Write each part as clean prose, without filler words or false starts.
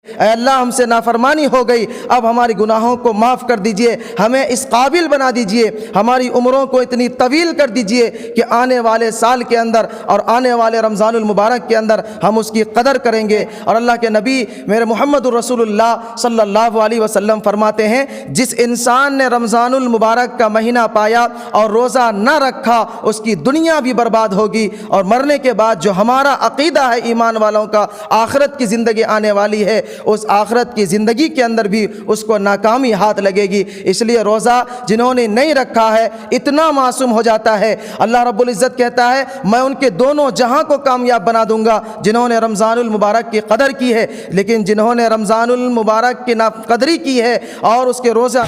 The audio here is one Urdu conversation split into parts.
اے اللہ ہم سے نافرمانی ہو گئی، اب ہماری گناہوں کو معاف کر دیجئے، ہمیں اس قابل بنا دیجئے، ہماری عمروں کو اتنی طویل کر دیجئے کہ آنے والے سال کے اندر اور آنے والے رمضان المبارک کے اندر ہم اس کی قدر کریں گے۔ اور اللہ کے نبی میرے محمد الرسول اللہ صلی اللہ علیہ وسلم فرماتے ہیں، جس انسان نے رمضان المبارک کا مہینہ پایا اور روزہ نہ رکھا اس کی دنیا بھی برباد ہوگی، اور مرنے کے بعد جو ہمارا عقیدہ ہے ایمان والوں کا، آخرت کی زندگی آنے والی ہے، اس آخرت کی زندگی کے اندر بھی اس کو ناکامی ہاتھ لگے گی۔ اس لیے روزہ جنہوں نے نہیں رکھا ہے اتنا معصوم ہو جاتا ہے، اللہ رب العزت کہتا ہے میں ان کے دونوں جہاں کو کامیاب بنا دوں گا، جنہوں نے رمضان المبارک کی قدر کی ہے، لیکن جنہوں نے رمضان المبارک کی ناقدری کی ہے اور اس کے روزہ۔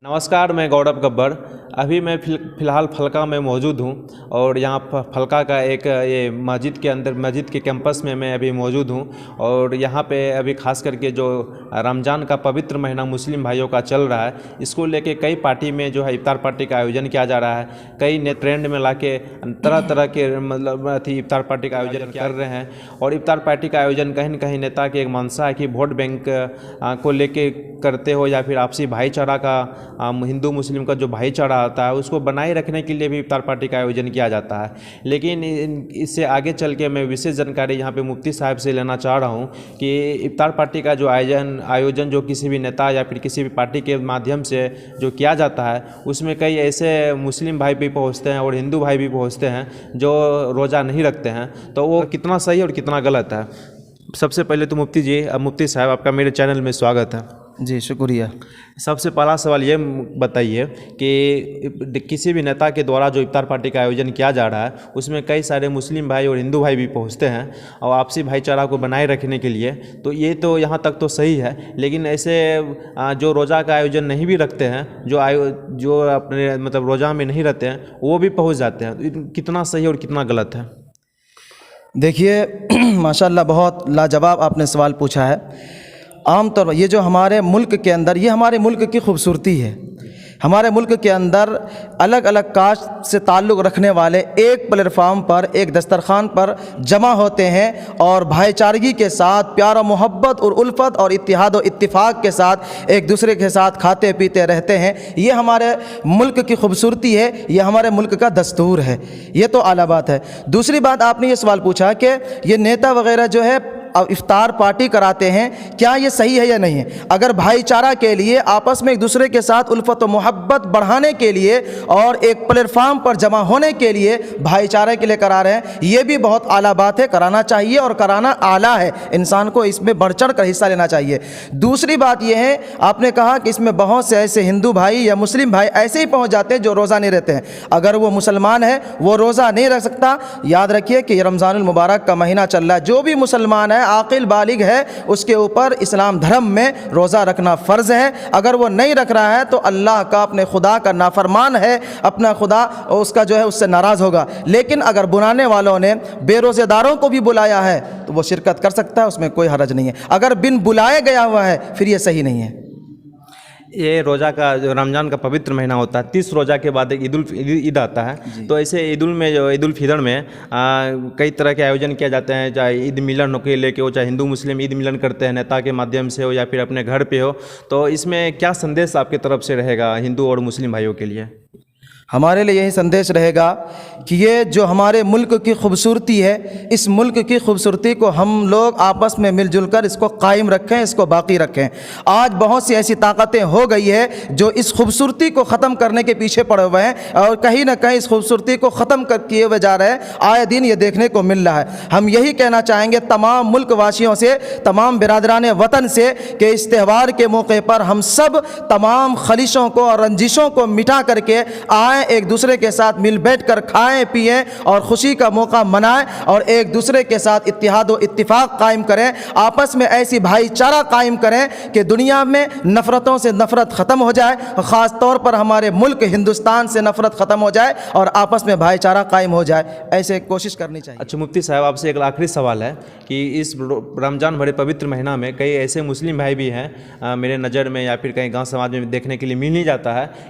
نمسکار، میں گورو گبر۔ ابھی میں فی الحال پھلکا میں موجود ہوں، اور یہاں پھلکا کا ایک یہ مسجد کے اندر، مسجد کے کیمپس میں ابھی موجود ہوں، اور یہاں پہ ابھی خاص کر کے جو رمضان کا پوتر مہینہ مسلم بھائیوں کا چل رہا ہے، اس کو لے کے کئی پارٹی میں جو ہے افطار پارٹی کا آیوجن کیا جا رہا ہے، کئی نے ٹرینڈ میں لا کے طرح طرح کے مطلب افطار پارٹی کا آیوجن کر رہے ہیں، اور افطار پارٹی کا آیوجن کہیں نہ کہیں نیتا کی ایک منشا ہے کہ ووٹ بینک کو لے کے کرتے ہو، یا پھر آپسی بھائی چارہ کا، ہندو مسلم کا جو بھائی چارہ آتا ہے اس کو بنائے رکھنے کے لیے بھی افطار پارٹی کا آیوجن کیا جاتا ہے۔ لیکن اس سے آگے چل کے میں وشیش جانکاری یہاں پہ مفتی صاحب سے لینا چاہ رہا ہوں کہ افطار پارٹی کا جو آیوجن جو کسی بھی نیتا یا پھر کسی بھی پارٹی کے مادھیم سے جو کیا جاتا ہے، اس میں کئی ایسے مسلم بھائی بھی پہنچتے ہیں اور ہندو بھائی بھی پہنچتے ہیں جو روزہ نہیں رکھتے ہیں، تو وہ کتنا صحیح اور کتنا غلط ہے۔ سب سے پہلے تو مفتی صاحب آپ کا میرے چینل میں سواگت ہے۔ جی شکریہ۔ سب سے پہلا سوال یہ بتائیے کہ کسی بھی نیتا کے دوارا جو افطار پارٹی کا آیوجن کیا جا رہا ہے اس میں کئی سارے مسلم بھائی اور ہندو بھائی بھی پہنچتے ہیں اور آپسی بھائی چارہ کو بنائے رکھنے کے لیے، تو یہ تو یہاں تک تو صحیح ہے، لیکن ایسے جو روزہ کا آیوجن نہیں بھی رکھتے ہیں، جو اپنے مطلب روزہ میں نہیں رہتے ہیں، وہ بھی پہنچ جاتے ہیں، کتنا صحیح اور کتنا غلط ہے؟ دیکھیے ماشاءاللہ بہت لاجواب آپ نے سوال پوچھا ہے۔ عام طور پر یہ جو ہمارے ملک کے اندر، یہ ہمارے ملک کی خوبصورتی ہے، ہمارے ملک کے اندر الگ الگ کاسٹ سے تعلق رکھنے والے ایک پلیٹ فارم پر، ایک دسترخوان پر جمع ہوتے ہیں اور بھائی چارگی کے ساتھ، پیار و محبت اور الفت اور اتحاد و اتفاق کے ساتھ ایک دوسرے کے ساتھ کھاتے پیتے رہتے ہیں۔ یہ ہمارے ملک کی خوبصورتی ہے، یہ ہمارے ملک کا دستور ہے، یہ تو اعلیٰ بات ہے۔ دوسری بات، آپ نے یہ سوال پوچھا کہ یہ نیتا وغیرہ جو ہے افطار پارٹی کراتے ہیں، کیا یہ صحیح ہے یا نہیں ہے؟ اگر بھائی چارہ کے لیے، آپس میں ایک دوسرے کے ساتھ الفت و محبت بڑھانے کے لیے اور ایک پلیٹ فارم پر جمع ہونے کے لیے بھائی چارے کے لیے کرا رہے ہیں، یہ بھی بہت اعلیٰ بات ہے، کرانا چاہیے اور کرانا اعلیٰ ہے، انسان کو اس میں بڑھ چڑھ کر حصہ لینا چاہیے۔ دوسری بات یہ ہے، آپ نے کہا کہ اس میں بہت سے ایسے ہندو بھائی یا مسلم بھائی ایسے ہی پہنچ جاتے ہیں جو روزہ نہیں رہتے ہیں۔ اگر وہ مسلمان ہے وہ روزہ نہیں رکھ سکتا، یاد رکھیے کہ یہ رمضان المبارک کا مہینہ چل رہا ہے، جو بھی مسلمان ہے، عاقل بالغ ہے، اس کے اوپر اسلام دھرم میں روزہ رکھنا فرض ہے۔ اگر وہ نہیں رکھ رہا ہے تو اللہ کا، اپنے خدا کا نافرمان ہے، اپنا خدا اس کا جو ہے اس سے ناراض ہوگا۔ لیکن اگر بلانے والوں نے بے روزے داروں کو بھی بلایا ہے تو وہ شرکت کر سکتا ہے، اس میں کوئی حرج نہیں ہے۔ اگر بن بلائے گیا ہوا ہے پھر یہ صحیح نہیں ہے۔ یہ روزہ کا جو رمضان کا پوتر مہینہ ہوتا ہے، 30 روزہ کے بعد ایک عید آتا ہے، تو ایسے عید الفطر میں کئی طرح کے آیوجن کیا جاتے ہیں، چاہے عید ملن کے لے کے ہو، چاہے ہندو مسلم عید ملن کرتے ہیں نیتا کے مادھیم سے ہو یا پھر اپنے گھر پہ ہو، تو اس میں کیا سندیش آپ کی طرف سے رہے گا ہندو اور مسلم بھائیوں کے لیے؟ ہمارے لیے یہی سندیش رہے گا کہ یہ جو ہمارے ملک کی خوبصورتی ہے، اس ملک کی خوبصورتی کو ہم لوگ آپس میں مل جل کر اس کو قائم رکھیں، اس کو باقی رکھیں۔ آج بہت سی ایسی طاقتیں ہو گئی ہے جو اس خوبصورتی کو ختم کرنے کے پیچھے پڑے ہوئے ہیں، اور کہیں نہ کہیں اس خوبصورتی کو ختم کیے ہوئے جا رہے ہیں، آئے دن یہ دیکھنے کو مل رہا ہے۔ ہم یہی کہنا چاہیں گے تمام ملک واسیوں سے، تمام برادران وطن سے، کہ اس تہوار کے موقع پر ہم سب تمام خلیشوں کو اور رنجشوں کو مٹا کر کے آئیں، ایک دوسرے کے ساتھ مل بیٹھ کر کھائیں پیئیں اور خوشی کا موقع منائیں، اور ایک دوسرے کے ساتھ اتحاد و اتفاق قائم کریں، آپس میں ایسی بھائی چارہ قائم کریں کہ دنیا میں نفرتوں سے نفرت ختم ہو جائے، خاص طور پر ہمارے ملک ہندوستان سے نفرت ختم ہو جائے اور آپس میں بھائی چارہ قائم ہو جائے، ایسے کوشش کرنی چاہیے۔ اچھا مفتی صاحب، آپ سے ایک آخری سوال ہے کہ اس رمضان بھرے پوتر مہینہ میں کئی ایسے مسلم بھائی بھی ہیں، میرے نظر میں یا پھر کہیں گاؤں سماج میں دیکھنے کے لیے مل نہیں جاتا ہے،